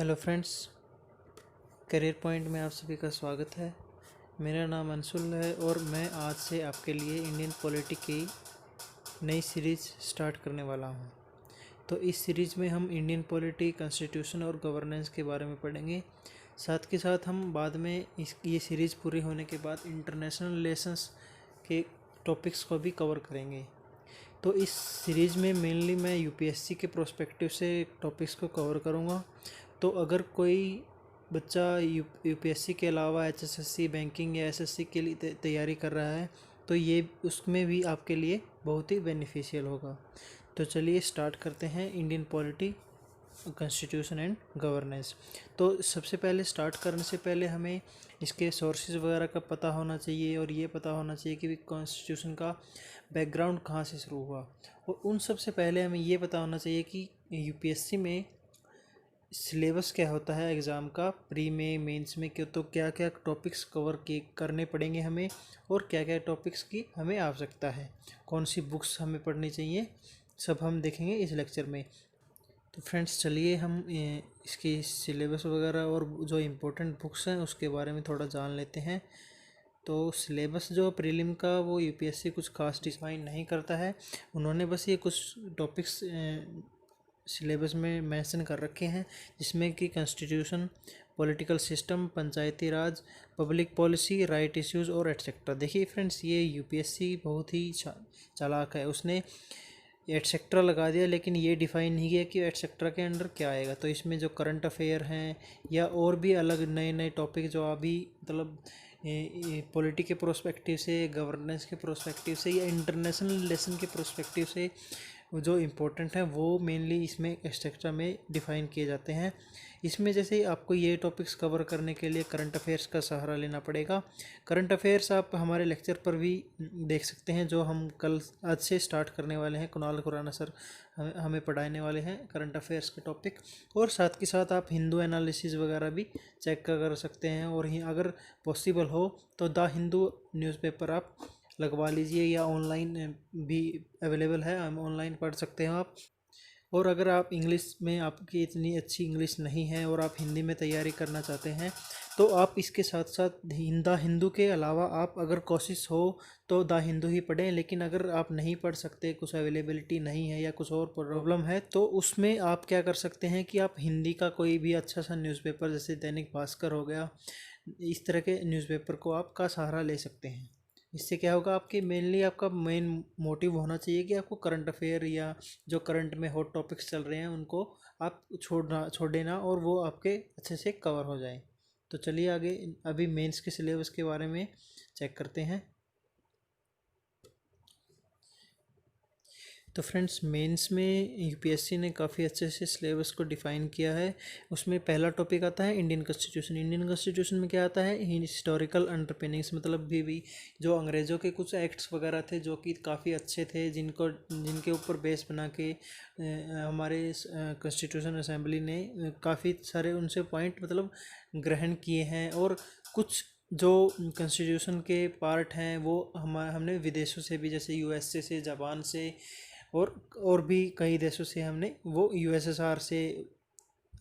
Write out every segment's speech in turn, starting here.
Hello friends, career point में आप सभी का स्वागत है। मेरा नाम अंशुल है और मैं आज से आपके लिए इंडियन पॉलिटी की नई सीरीज़ स्टार्ट करने वाला हूं। तो इस सीरीज़ में हम इंडियन पॉलिटी, कॉन्स्टिट्यूशन और गवर्नेंस के बारे में पढ़ेंगे। साथ के साथ हम बाद में ये सीरीज़ पूरी होने के बाद इंटरनेशनल रिलेशंस के टॉपिक्स को भी कवर करेंगे। तो इस सीरीज़ में मेनली मैं यूपीएससी के प्रोस्पेक्टिव से टॉपिक्स को कवर करूँगा। तो अगर कोई बच्चा यूपीएससी के अलावा एचएसएससी, बैंकिंग या एसएससी के लिए तैयारी कर रहा है तो ये उसमें भी आपके लिए बहुत ही बेनिफिशियल होगा। तो चलिए स्टार्ट करते हैं Indian polity, constitution and governance. तो सबसे पहले स्टार्ट करने से पहले हमें इसके सोर्सेज वगैरह का पता होना चाहिए और ये पता होना चाहिए कि कॉन्स्टिट्यूशन का बैकग्राउंड कहाँ से शुरू हुआ। और उन सबसे पहले हमें ये पता होना चाहिए कि यूपीएससी में सिलेबस क्या होता है एग्ज़ाम का, प्री में, मेंस में, क्यों तो क्या क्या टॉपिक्स करने पड़ेंगे हमें और क्या क्या टॉपिक्स की हमें आवश्यकता है, कौन सी बुक्स हमें पढ़नी चाहिए, सब हम देखेंगे इस लेक्चर में। तो फ्रेंड्स चलिए हम इसकी सिलेबस वगैरह और जो इम्पोर्टेंट बुक्स हैं उसके बारे में थोड़ा जान लेते हैं। तो सिलेबस जो प्रीलिम का वो यूपीएससी कुछ खास डिफाइन नहीं करता है, उन्होंने बस ये कुछ टॉपिक्स सिलेबस में मेंशन कर रखे हैं जिसमें कि कॉन्स्टिट्यूशन, पॉलिटिकल सिस्टम, पंचायती राज, पब्लिक पॉलिसी, राइट इश्यूज़ और एटसेट्रा। देखिए फ्रेंड्स, ये यूपीएससी बहुत ही चालाक है, उसने एटसेट्रा लगा दिया लेकिन ये डिफ़ाइन नहीं किया कि एटसेट्रा के अंडर क्या आएगा। तो इसमें जो करंट अफेयर हैं या और भी अलग नए नए टॉपिक जो अभी मतलब पॉलिटी के प्रोस्पेक्टिव से, गवर्नेंस के प्रोस्पेक्टिव से या इंटरनेशनल रिलेशन के प्रोस्पेक्टिव से जो इम्पोर्टेंट है वो मेनली इसमें एटसेट्रा में डिफ़ाइन किए जाते हैं। इसमें जैसे आपको ये टॉपिक्स कवर करने के लिए करंट अफेयर्स का सहारा लेना पड़ेगा। करंट अफेयर्स आप हमारे लेक्चर पर भी देख सकते हैं जो हम कल आज से स्टार्ट करने वाले हैं। कुणाल खुराना सर हमें पढ़ाने वाले हैं करंट अफेयर्स के टॉपिक। और साथ के साथ आप हिंदू एनालिसिस वगैरह भी चेक कर सकते हैं। और अगर पॉसिबल हो तो द हिंदू न्यूज़पेपर आप लगवा लीजिए या ऑनलाइन भी अवेलेबल है, हम ऑनलाइन पढ़ सकते हैं आप। और अगर आप इंग्लिश में आपकी इतनी अच्छी इंग्लिश नहीं है और आप हिंदी में तैयारी करना चाहते हैं तो आप इसके साथ साथ द हिंदू के अलावा आप अगर कोशिश हो तो द हिंदू ही पढ़ें। लेकिन अगर आप नहीं पढ़ सकते, कुछ अवेलेबिलिटी नहीं है या कुछ और प्रॉब्लम है तो उसमें आप क्या कर सकते हैं कि आप हिंदी का कोई भी अच्छा सा न्यूज़पेपर जैसे दैनिक भास्कर हो गया, इस तरह के न्यूज़पेपर को आप का सहारा ले सकते हैं। इससे क्या होगा, आपकी मेनली आपका मेन मोटिव होना चाहिए कि आपको करंट अफेयर या जो करंट में हॉट टॉपिक्स चल रहे हैं उनको आप छोड़ देना और वो आपके अच्छे से कवर हो जाए। तो चलिए आगे अभी मेंस के सिलेबस के बारे में चेक करते हैं। तो फ्रेंड्स, मेंस में यूपीएससी ने काफ़ी अच्छे से सिलेबस को डिफ़ाइन किया है। उसमें पहला टॉपिक आता है इंडियन कॉन्स्टिट्यूशन। इंडियन कॉन्स्टिट्यूशन में क्या आता है, हिस्टोरिकल अंडरपिनिंग्स, मतलब भी जो अंग्रेज़ों के कुछ एक्ट्स वगैरह थे जो कि काफ़ी अच्छे थे, जिनके ऊपर बेस बना के हमारे कॉन्स्टिट्यूशन असेंबली ने काफ़ी सारे उनसे पॉइंट मतलब ग्रहण किए हैं। और कुछ जो कॉन्स्टिट्यूशन के पार्ट हैं वो हमने विदेशों से भी, जैसे यूएसए से, जापान से और भी कई देशों से हमने वो यूएसएसआर से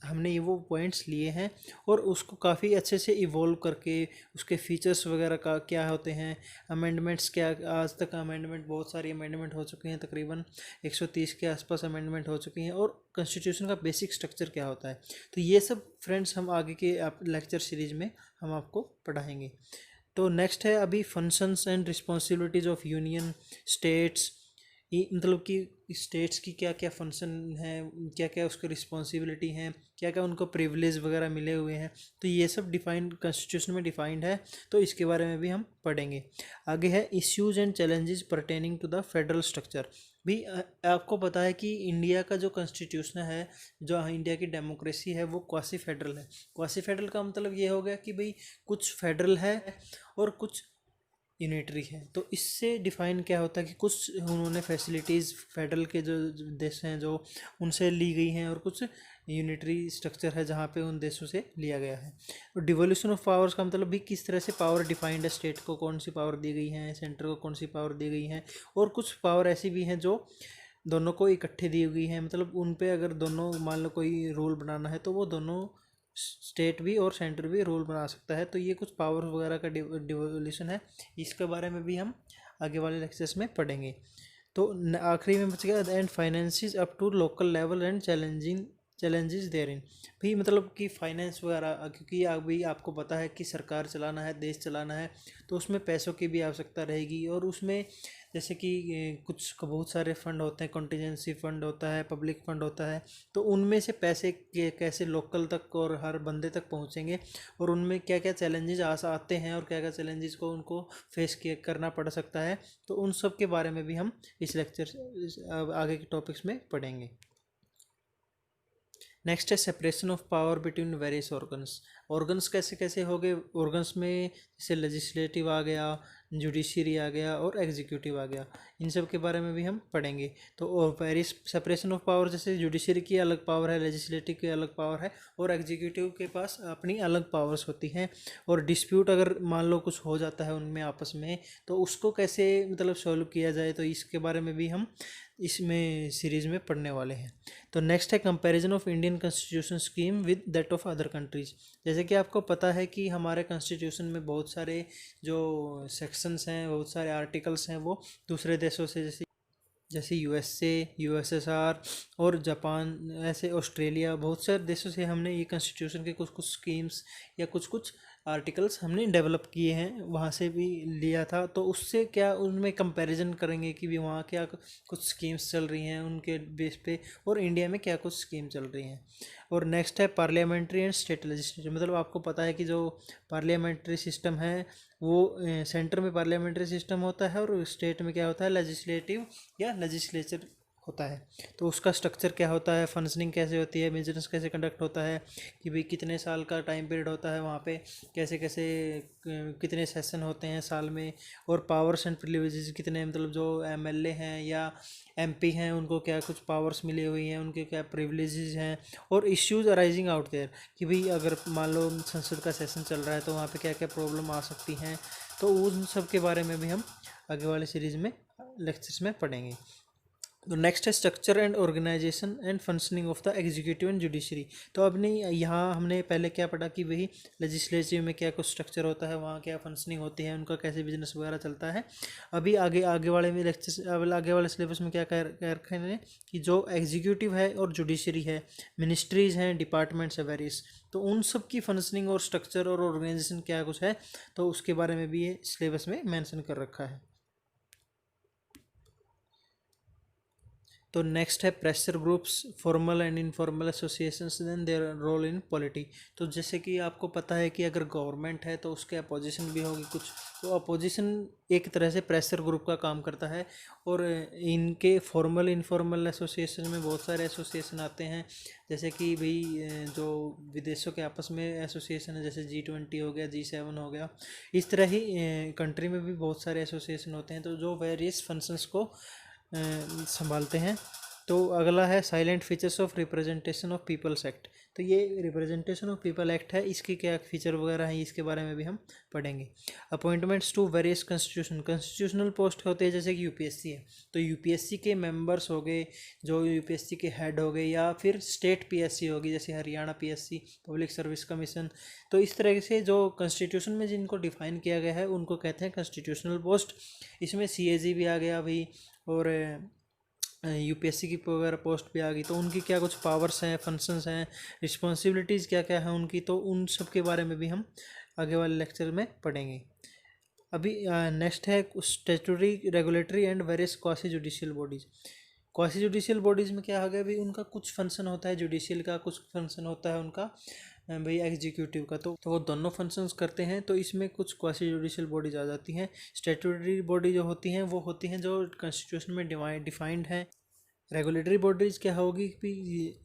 हमने ये वो पॉइंट्स लिए हैं और उसको काफ़ी अच्छे से इवॉल्व करके उसके फीचर्स वगैरह का क्या होते हैं, अमेंडमेंट्स क्या, आज तक अमेंडमेंट बहुत सारी अमेंडमेंट हो चुकी हैं, तकरीबन 130 के आसपास अमेंडमेंट हो चुकी हैं, और कॉन्स्टिट्यूशन का बेसिक स्ट्रक्चर क्या होता है। तो ये सब फ्रेंड्स हम आगे के लेक्चर सीरीज में हम आपको पढ़ाएंगे। तो नेक्स्ट है अभी functions and responsibilities of union states. ये मतलब कि स्टेट्स की क्या क्या फंक्शन है, क्या क्या उसकी रिस्पॉन्सिबिलिटी हैं, क्या क्या उनको प्रिविलेज वगैरह मिले हुए हैं, तो ये सब डिफाइंड कॉन्स्टिट्यूशन में डिफाइंड है। तो इसके बारे में भी हम पढ़ेंगे। आगे है issues and challenges pertaining to the federal structure. भी आपको पता है कि इंडिया का जो कॉन्स्टिट्यूशन है, जो इंडिया की डेमोक्रेसी है, वो क्वासी फेडरल है। क्वासी फेडरल का मतलब ये हो गया कि भाई कुछ फेडरल है और कुछ यूनिटरी है। तो इससे डिफ़ाइन क्या होता है कि कुछ उन्होंने फैसिलिटीज़ फेडरल के जो देश हैं जो उनसे ली गई हैं और कुछ यूनिटरी स्ट्रक्चर है जहाँ पे उन देशों से लिया गया है। और डिवोल्यूशन ऑफ पावर्स का मतलब भी किस तरह से पावर डिफाइंड है, स्टेट को कौन सी पावर दी गई है, सेंटर को कौन सी पावर दी गई है। और कुछ पावर ऐसी भी हैं जो दोनों को इकट्ठे दी गई हैं, मतलब उन पे अगर दोनों मान लो कोई रूल बनाना है तो वो दोनों स्टेट भी और सेंटर भी रूल बना सकता है। तो ये कुछ पावर वगैरह का डिवोल्यूशन है, इसके बारे में भी हम आगे वाले लेक्चर्स में पढ़ेंगे। तो आखिरी में बच गया and finances up to local level and challenges there in. भाई मतलब कि फाइनेंस वगैरह, क्योंकि अभी आपको पता है कि सरकार चलाना है, देश चलाना है, तो उसमें पैसों की भी आवश्यकता रहेगी। और उसमें जैसे कि कुछ बहुत सारे फंड होते हैं, कॉन्टीजेंसी फंड होता है, पब्लिक फंड होता है, तो उनमें से पैसे कैसे लोकल तक और हर बंदे तक पहुंचेंगे, और उनमें क्या क्या चैलेंजेस आते हैं और क्या क्या चैलेंजेस को उनको फेस करना पड़ सकता है, तो उन सब के बारे में भी हम इस लेक्चर आगे के टॉपिक्स में पढ़ेंगे। नेक्स्ट है separation of power between various organs कैसे कैसे हो गए ऑर्गन्स में, जैसे लेजिस्लेटिव आ गया, जुडिशरी आ गया और एग्जीक्यूटिव आ गया, इन सब के बारे में भी हम पढ़ेंगे। तो वेरियस सेपरेशन ऑफ पावर, जैसे जुडिशरी की अलग पावर है, लेजिस्लेटिव की अलग पावर है, और एग्जीक्यूटिव के पास अपनी अलग पावर्स होती हैं। और डिस्प्यूट अगर मान लो कुछ हो जाता है उनमें आपस में, तो उसको कैसे मतलब सॉल्व किया जाए, तो इसके बारे में भी हम इसमें सीरीज में पढ़ने वाले हैं। तो नेक्स्ट है comparison of Indian constitution scheme with that of other countries. जैसे कि आपको पता है कि हमारे कॉन्स्टिट्यूशन में बहुत सारे जो सेक्शंस हैं, बहुत सारे आर्टिकल्स हैं, वो दूसरे देशों से जैसे यूएसए, यूएसएसआर और जापान, ऐसे ऑस्ट्रेलिया, बहुत सारे देशों से हमने ये कॉन्स्टिट्यूशन के कुछ कुछ स्कीम्स या कुछ कुछ आर्टिकल्स हमने डेवलप किए हैं, वहाँ से भी लिया था। तो उससे क्या उनमें कंपैरिजन करेंगे कि भी वहाँ क्या कुछ स्कीम्स चल रही हैं उनके बेस पे, और इंडिया में क्या कुछ स्कीम चल रही हैं। और नेक्स्ट है पार्लियामेंट्री एंड स्टेट लेजिस्लेचर। मतलब आपको पता है कि जो पार्लियामेंट्री सिस्टम है वो सेंटर में पार्लियामेंट्री सिस्टम होता है, और स्टेट में क्या होता है, लेजिस्लेटिव या लेजिस्लेचर होता है। तो उसका स्ट्रक्चर क्या होता है, फंक्शनिंग कैसे होती है, बिजनेस कैसे कंडक्ट होता है, कि भाई कितने साल का टाइम पीरियड होता है वहाँ पे, कैसे कैसे कितने सेशन होते हैं साल में, और पावर्स एंड प्रिविलेजेस कितने, मतलब जो एमएलए हैं या एमपी हैं उनको क्या कुछ पावर्स मिली हुई हैं, उनके क्या प्रिविलेजेस हैं, और इश्यूज अराइजिंग आउट देयर, कि भाई अगर मान लो संसद का सेशन चल रहा है तो वहाँ पे क्या क्या प्रॉब्लम आ सकती हैं। तो उन सब के बारे में भी हम आगे वाले सीरीज़ में लेक्चर्स में पढ़ेंगे। तो नेक्स्ट है structure and organisation and functioning of the executive and judiciary. तो अब नहीं, यहाँ हमने पहले क्या पढ़ा कि वही लेजिस्लेटिव में क्या कुछ स्ट्रक्चर होता है, वहाँ क्या फंक्शनिंग होती है, उनका कैसे बिजनेस वगैरह चलता है। अभी आगे आगे वाले में लेक्चर, आगे वाले सिलेबस में क्या कह रखे हैं कि जो एग्जीक्यूटिव है और जुडिशरी है, मिनिस्ट्रीज हैं, डिपार्टमेंट्स है वेरियस, तो उन सब की फंक्शनिंग और स्ट्रक्चर और ऑर्गेनाइजेशन क्या कुछ है, तो उसके बारे में भी ये सिलेबस में मैंशन कर रखा है। तो नेक्स्ट है pressure groups, formal and informal associations then their role in polity. तो जैसे कि आपको पता है कि अगर गवर्नमेंट है तो उसके अपोजिशन भी होगी कुछ, तो अपोजिशन एक तरह से प्रेशर ग्रुप का काम करता है। और इनके फॉर्मल इनफॉर्मल एसोसिएशन में बहुत सारे एसोसिएशन आते हैं, जैसे कि भाई जो विदेशों के आपस में एसोसिएशन है, जैसे G20 हो गया, G7 हो गया, इस तरह ही कंट्री में भी बहुत सारे एसोसिएशन होते हैं, तो जो वेरियस फंक्शंस को संभालते हैं। तो अगला है silent features of representation of people's act. तो ये रिप्रेजेंटेशन ऑफ पीपल एक्ट है, इसके क्या फीचर वगैरह हैं, इसके बारे में भी हम पढ़ेंगे। Appointments to various constitutional post होते हैं, जैसे कि यूपीएससी है, तो यूपीएससी के मेंबर्स हो गए, जो यूपीएससी के हेड हो गए, या फिर स्टेट पीएससी होगी, जैसे Haryana PSC, public service commission. तो इस तरह से जो कॉन्स्टिट्यूशन में जिनको डिफाइन किया गया है उनको कहते हैं कॉन्स्टिट्यूशनल पोस्ट। इसमें सीएजी भी आ गया भाई, और यूपीएससी की वगैरह पोस्ट भी आ गई, तो उनकी क्या कुछ पावर्स हैं, फंक्शंस हैं, रिस्पॉन्सिबिलिटीज़ क्या क्या हैं उनकी, तो उन सब के बारे में भी हम आगे वाले लेक्चर में पढ़ेंगे। अभी नेक्स्ट है statutory, regulatory and various quasi judicial bodies. Quasi judicial bodies में क्या हो गया भाई, उनका कुछ फंक्शन होता है जुडिशियल का, कुछ फंक्शन होता है उनका भाई एग्जीक्यूटिव का, तो वो दोनों फंक्शंस करते हैं। तो इसमें कुछ क्वासी जुडिशियल बॉडीज आ जाती हैं। स्टैट्यूटरी बॉडी जो होती हैं वो होती हैं जो कॉन्स्टिट्यूशन में डिफाइंड है। रेगुलेटरी बॉडीज क्या होगी कि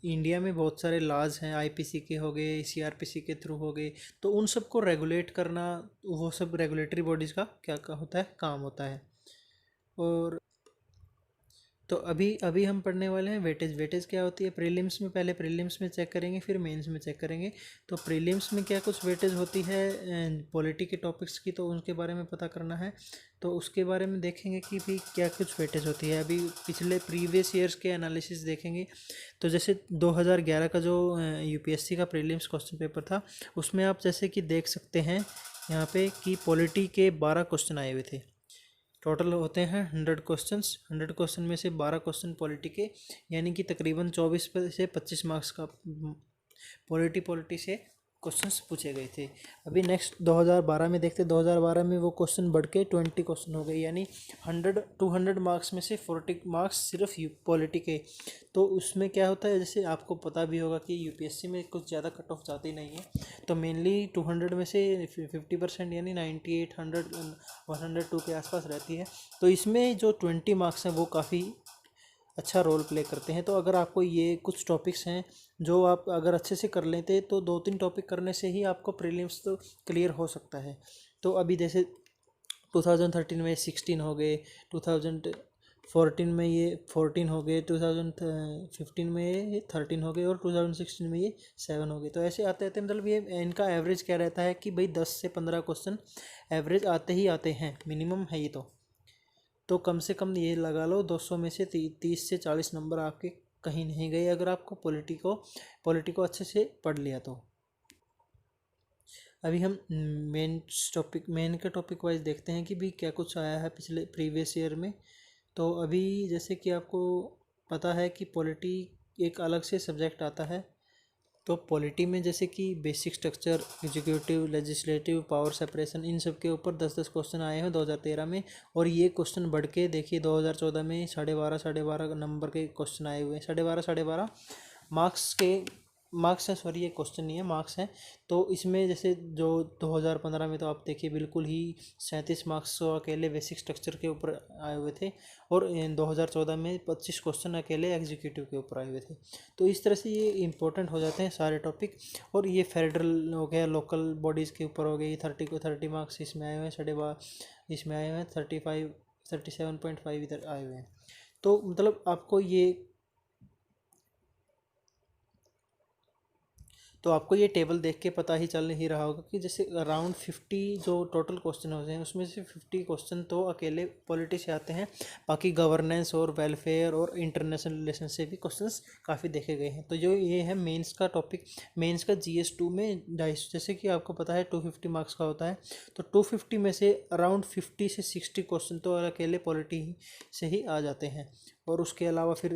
इंडिया में बहुत सारे लॉज हैं, आईपीसी के हो गए, सीआरपीसी के थ्रू हो गए, तो उन सबको रेगुलेट करना, वो सब रेगुलेटरी बॉडीज़ का क्या होता है, काम होता है। और तो अभी अभी हम पढ़ने वाले हैं वेटेज। वेटेज क्या होती है प्रीलिम्स में, पहले प्रीलिम्स में चेक करेंगे फिर मेंस में चेक करेंगे। तो प्रीलिम्स में क्या कुछ वेटेज होती है पॉलिटी के टॉपिक्स की, तो उनके बारे में पता करना है। तो उसके बारे में देखेंगे कि भी क्या कुछ वेटेज होती है। अभी पिछले प्रीवियस ईयर्स के एनालिसिस देखेंगे। तो जैसे 2011 का जो यूपीएससी का प्रीलिम्स क्वेश्चन पेपर था, उसमें आप जैसे कि देख सकते हैं यहाँ पे कि पॉलिटी के 12 क्वेश्चन आए हुए थे। टोटल होते हैं 100 क्वेश्चंस। 100 क्वेश्चन में से 12 क्वेश्चन पॉलिटी के, यानी कि तकरीबन 24 से 25 मार्क्स का पॉलिटी से क्वेश्चंस पूछे गए थे। अभी नेक्स्ट 2012 में देखते, 2012 में वो क्वेश्चन बढ़ के 20 क्वेश्चन हो गए, यानी 200 मार्क्स में से 40 मार्क्स सिर्फ पॉलिटी के। तो उसमें क्या होता है, जैसे आपको पता भी होगा कि यूपीएससी में कुछ ज़्यादा कट ऑफ जाती नहीं है, तो मेनली 200 में से 50% यानी 98, 100, 102 के आसपास रहती है। तो इसमें जो 20 मार्क्स हैं वो काफ़ी अच्छा रोल प्ले करते हैं। तो अगर आपको ये कुछ टॉपिक्स हैं जो आप अगर अच्छे से कर लेते तो 2-3 टॉपिक करने से ही आपको प्रीलिम्स तो क्लियर हो सकता है। तो अभी जैसे 2013 में 16 हो गए, 2014 में ये 14 हो गए, 2015 में ये 13 हो गए और 2016 में ये 7 हो गए। तो ऐसे आते आते मतलब ये इनका एवरेज क्या रहता है कि भाई 10 से 15 क्वेश्चन एवरेज आते ही आते हैं, मिनिमम है ये। तो कम से कम ये लगा लो 200 में से 30 से 40 नंबर आपके कहीं नहीं गए, अगर आपको पॉलिटी को अच्छे से पढ़ लिया तो। अभी हम मेन के टॉपिक वाइज देखते हैं कि भी क्या कुछ आया है पिछले प्रीवियस ईयर में। तो अभी जैसे कि आपको पता है कि पॉलिटी एक अलग से सब्जेक्ट आता है। तो पॉलिटी में जैसे कि basic structure, executive, legislative, power separation, इन सब के ऊपर 10-10 क्वेश्चन आए हैं 2013 में। और ये क्वेश्चन बढ़ के देखिए 2014 में 12.5 नंबर के क्वेश्चन आए हुए हैं। 12.5 मार्क्स के मार्क्स हैं, सॉरी ये क्वेश्चन नहीं है, मार्क्स हैं। तो इसमें जैसे जो 2015 में तो आप देखिए बिल्कुल ही 37 मार्क्स तो अकेले बेसिक स्ट्रक्चर के ऊपर आए हुए थे, और 2014 में 25 क्वेश्चन अकेले एग्जीक्यूटिव के ऊपर आए हुए थे। तो इस तरह से ये इंपॉर्टेंट हो जाते हैं सारे टॉपिक। और ये फेडरल हो गया, लोकल बॉडीज़ के ऊपर हो गई, 30 मार्क्स इसमें आए हुए हैं, 12.5 इसमें आए हुए हैं, 37.5 इधर आए हुए हैं। तो मतलब आपको ये टेबल देख के पता ही चल ही रहा होगा कि जैसे अराउंड 50 जो टोटल क्वेश्चन होते हैं उसमें से 50 क्वेश्चन तो अकेले पॉलिटी से आते हैं। बाकी गवर्नेंस और वेलफेयर और इंटरनेशनल रिलेशन से भी क्वेश्चंस काफ़ी देखे गए हैं। तो जो ये है मेंस का टॉपिक, मेंस का GS2 में 250, जैसे कि आपको पता है 250 मार्क्स का होता है। तो 250 में से अराउंड 50 से 60 क्वेश्चन तो अकेले पॉलिटी से ही आ जाते हैं, और उसके अलावा फिर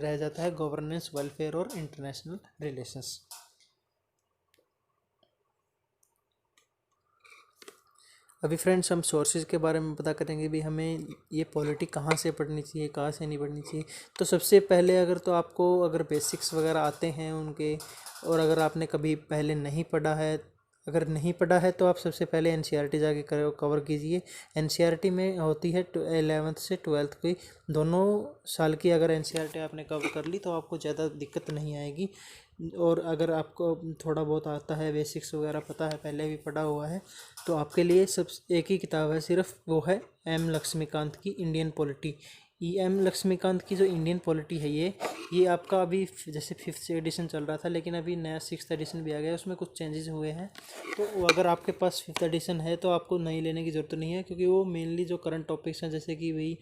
रह जाता है गवर्नेंस, वेलफेयर और इंटरनेशनल रिलेशंस। अभी फ्रेंड्स हम सोर्सेज के बारे में पता करेंगे भी हमें ये पॉलिटी कहाँ से पढ़नी चाहिए, कहाँ से नहीं पढ़नी चाहिए। तो सबसे पहले अगर तो आपको अगर बेसिक्स वगैरह आते हैं उनके, और अगर आपने कभी पहले नहीं पढ़ा है, अगर नहीं पढ़ा है तो आप सबसे पहले एनसीईआरटी जाके कवर कीजिए। एनसीईआरटी में होती है 11th से 12th की दोनों साल की। अगर एनसीईआरटी आपने कवर कर ली तो आपको ज़्यादा दिक्कत नहीं आएगी। और अगर आपको थोड़ा बहुत आता है, बेसिक्स वगैरह पता है, पहले भी पढ़ा हुआ है, तो आपके लिए सब एक ही किताब है सिर्फ, वो है एम लक्ष्मीकांत की इंडियन पॉलिटी। एम लक्ष्मीकांत की जो इंडियन पॉलिटी है ये आपका अभी जैसे 5th एडिशन चल रहा था, लेकिन अभी नया 6th एडिशन भी आ गया, उसमें कुछ चेंजेस हुए हैं। तो अगर आपके पास 5th एडिशन है तो आपको नई लेने की ज़रूरत नहीं है, क्योंकि वो मेनली जो करंट टॉपिक्स हैं, जैसे कि वही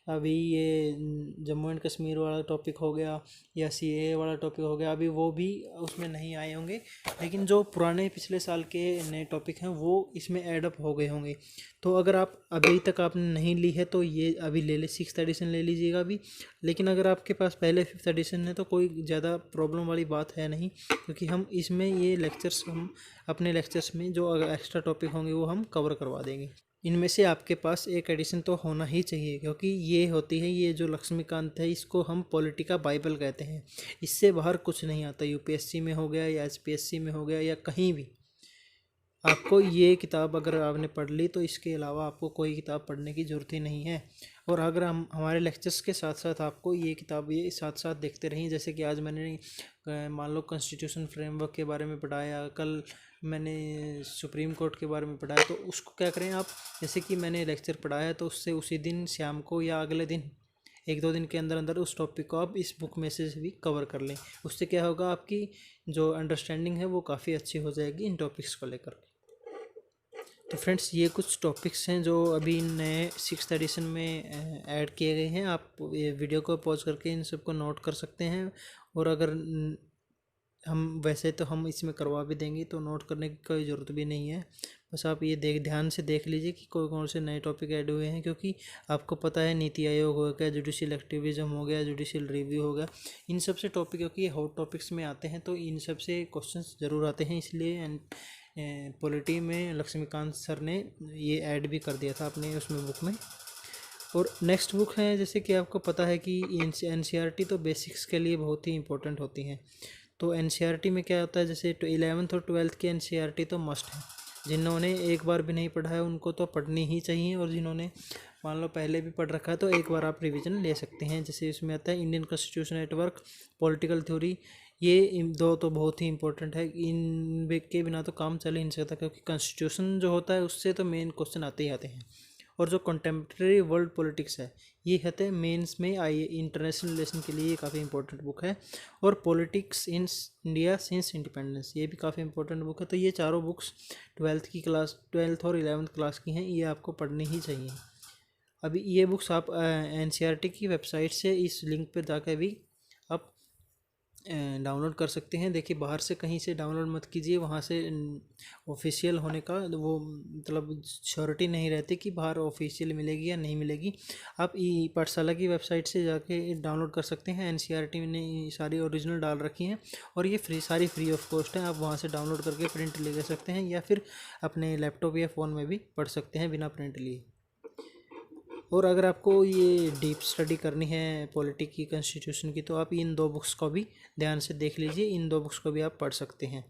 अभी ये जम्मू एंड कश्मीर वाला टॉपिक हो गया या CAA वाला टॉपिक हो गया, अभी वो भी उसमें नहीं आए होंगे। लेकिन जो पुराने पिछले साल के नए टॉपिक हैं वो इसमें ऐड अप हो गए होंगे। तो अगर आप अभी तक आपने नहीं ली है तो ये अभी ले ले, 6th एडिशन ले लीजिएगा अभी। लेकिन अगर आपके पास पहले 5th एडिशन है तो कोई ज़्यादा प्रॉब्लम वाली बात है नहीं, क्योंकि हम इसमें ये लेक्चर्स हम अपने लेक्चर्स में जो एक्स्ट्रा टॉपिक होंगे वो हम कवर करवा देंगे। इनमें से आपके पास एक एडिशन तो होना ही चाहिए, क्योंकि ये होती है, ये जो लक्ष्मीकांत है इसको हम पॉलिटी का बाइबल कहते हैं। इससे बाहर कुछ नहीं आता, यूपीएससी में हो गया या एचपीएससी में हो गया या कहीं भी। आपको ये किताब अगर आपने पढ़ ली तो इसके अलावा आपको कोई किताब पढ़ने की ज़रूरत ही नहीं है। और अगर हम हमारे लेक्चर्स के साथ साथ आपको ये किताब ये साथ साथ देखते रहें, जैसे कि आज मैंने मान लो कॉन्स्टिट्यूशन फ्रेमवर्क के बारे में पढ़ाया, कल मैंने सुप्रीम कोर्ट के बारे में पढ़ाया, तो उसको क्या करें आप, जैसे कि मैंने लेक्चर पढ़ाया तो उससे उसी दिन शाम को या अगले दिन 1-2 दिन के अंदर अंदर उस टॉपिक को आप इस बुक में से भी कवर कर लें। उससे क्या होगा, आपकी जो अंडरस्टैंडिंग है वो काफ़ी अच्छी हो जाएगी इन टॉपिक्स को लेकर। तो फ्रेंड्स, ये कुछ टॉपिक्स हैं जो अभी नए 6th एडिशन में ऐड किए गए हैं। आप ये वीडियो को पॉज करके इन सबको नोट कर सकते हैं, और अगर हम वैसे तो हम इसमें करवा भी देंगे, तो नोट करने की कोई ज़रूरत भी नहीं है। बस आप ये ध्यान से देख लीजिए कि कौन कौन से नए टॉपिक ऐड हुए हैं, क्योंकि आपको पता है नीति आयोग हो गया, जुडिशियल एक्टिविज़म हो गया, जुडिशियल रिव्यू हो गया, इन सब से टॉपिक, क्योंकि हॉट टॉपिक्स में आते हैं तो इन सब से क्वेश्चंस ज़रूर आते हैं। इसलिए पॉलिटी में लक्ष्मीकांत सर ने ये ऐड भी कर दिया था अपने उसमें बुक में। और नेक्स्ट बुक है, जैसे कि आपको पता है कि NCERT तो बेसिक्स के लिए बहुत ही इंपॉर्टेंट होती हैं। तो NCERT में क्या होता है, जैसे 11th और 12th के NCERT तो मस्ट है। जिन्होंने एक बार भी नहीं पढ़ा है उनको तो पढ़नी ही चाहिए, और जिन्होंने मान लो पहले भी पढ़ रखा है तो एक बार आप रिवीजन ले सकते हैं। जैसे इसमें आता है Indian constitution network, political theory, ये दो तो बहुत ही इंपॉर्टेंट है। इन के बिना तो काम चल ही नहीं सकता, क्योंकि कॉन्स्टिट्यूशन जो होता है उससे तो मेन क्वेश्चन आते ही आते हैं। और जो कंटेम्प्रेरी वर्ल्ड पॉलिटिक्स है, ये कहते हैं मेंस में आई, इंटरनेशनल रिलेशन के लिए काफ़ी इंपॉर्टेंट बुक है। और politics in India since independence, ये भी काफ़ी इंपॉर्टेंट बुक है। तो ये चारों बुक्स 12th और 11th क्लास की हैं, ये आपको पढ़नी ही चाहिए। अभी ये बुक्स आप NCERT की वेबसाइट से इस लिंक पर जाकर भी आप डाउनलोड कर सकते हैं। देखिए, बाहर से कहीं से डाउनलोड मत कीजिए, वहाँ से ऑफिशियल होने का वो मतलब श्योरिटी नहीं रहती कि बाहर ऑफिशियल मिलेगी या नहीं मिलेगी। आप ई पाठशाला की वेबसाइट से जाके डाउनलोड कर सकते हैं। NCERT ने सारी ओरिजिनल डाल रखी हैं, और ये सारी फ्री ऑफ कॉस्ट है। आप वहाँ से डाउनलोड करके प्रिंट ले सकते हैं, या फिर अपने लैपटॉप या फ़ोन में भी पढ़ सकते हैं बिना प्रिंट लिए। और अगर आपको ये डीप स्टडी करनी है पॉलिटी की, कॉन्स्टिट्यूशन की, तो आप इन 2 बुक्स को भी ध्यान से देख लीजिए। इन 2 बुक्स को भी आप पढ़ सकते हैं।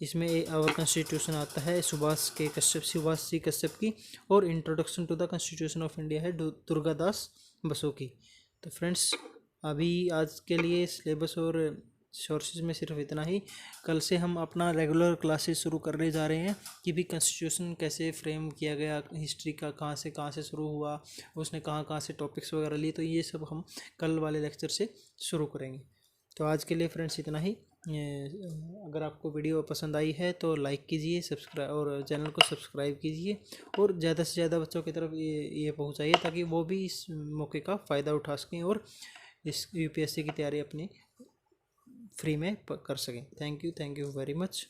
इसमें आवर कॉन्स्टिट्यूशन आता है सुभाष सी कश्यप की, और introduction to the constitution of India है दुर्गादास बसु की। तो फ्रेंड्स, अभी आज के लिए सिलेबस और सोर्सेज में सिर्फ इतना ही। कल से हम अपना रेगुलर क्लासेस शुरू करने जा रहे हैं कि भी कॉन्स्टिट्यूशन कैसे फ्रेम किया गया, हिस्ट्री का कहाँ से शुरू हुआ, उसने कहाँ से टॉपिक्स वगैरह लिए, तो ये सब हम कल वाले लेक्चर से शुरू करेंगे। तो आज के लिए फ्रेंड्स इतना ही। अगर आपको वीडियो पसंद आई है तो लाइक कीजिए, सब्सक्राइब, और चैनल को सब्सक्राइब कीजिए, और ज़्यादा से ज़्यादा बच्चों की तरफ ये पहुँचाइए, ताकि वो भी इस मौके का फ़ायदा उठा सकें और इस UPSC की तैयारी अपनी फ्री में कर सकें। Thank you very much.